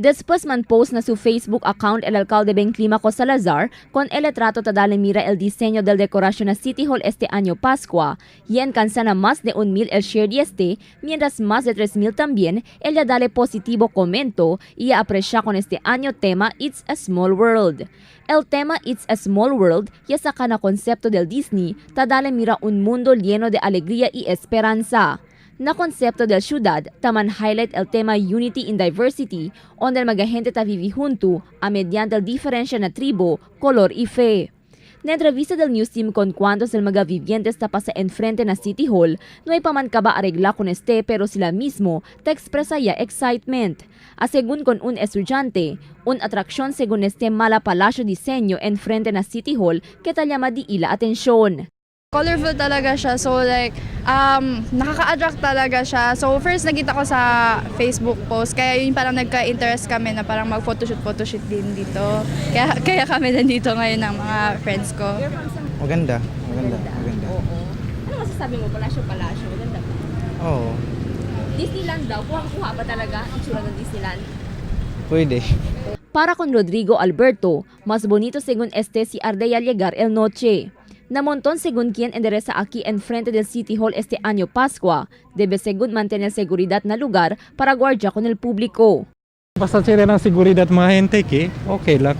Después man post na su Facebook account el alcalde Ben Climaco Salazar con el retrato tadale mira el diseño del decoración na City Hall este año Pascua y alcanza na más de 1,000 el share de este, mientras más de 3,000 también el ya dale positivo comento y aprecia con este año tema It's a Small World. El tema It's a Small World ya saca na konsepto del Disney tadale mira un mundo lleno de alegría y esperanza. Na konsepto del ciudad, taman highlight el tema Unity in Diversity, onde el magagente ta vivi junto, a mediante el diferencia na tribo, color y fe. Na entrevista del news team con cuantos el magavivientes ta pasa enfrente na City Hall, no hay pa man ka ba arregla con este pero sila mismo ta expresa ya excitement. Asegun con un estudyante, un atraksyon según este mala palasyo diseño enfrente na City Hall que ta llama di ila atensyon. Colorful talaga siya, so like, nakaka-attract talaga siya. So first nakita ko sa Facebook post, kaya yun parang nagka-interest kami na parang mag-photoshoot din dito. Kaya kami nandito ngayon ng mga friends ko. Maganda. Oo. Ano masasabi mo? Palasyo? Maganda ba? Oo, Disneyland daw. Kuha ba talaga ang tsura ng Disneyland? pwede. Para con Rodrigo Alberto, mas bonito según este si Ardea llegar el noche. Namonton según quien endereza aquí enfrente del City Hall este año Pascua, debe según mantener seguridad na lugar para guardia con el público. Basta sila ng seguridad mga hente que okay lang.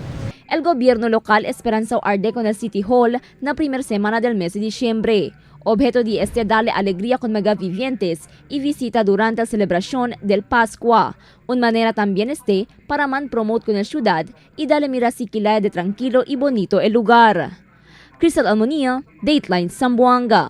El gobierno local esperanza arde con el City Hall na primer semana del mes de diciembre. Objeto de este darle alegría con magavivientes y visita durante la celebración del Pascua. Una manera también este para man promote con el ciudad y darle mira si kilaya de tranquilo y bonito el lugar. Crystal Almonía, Dateline Zamboanga.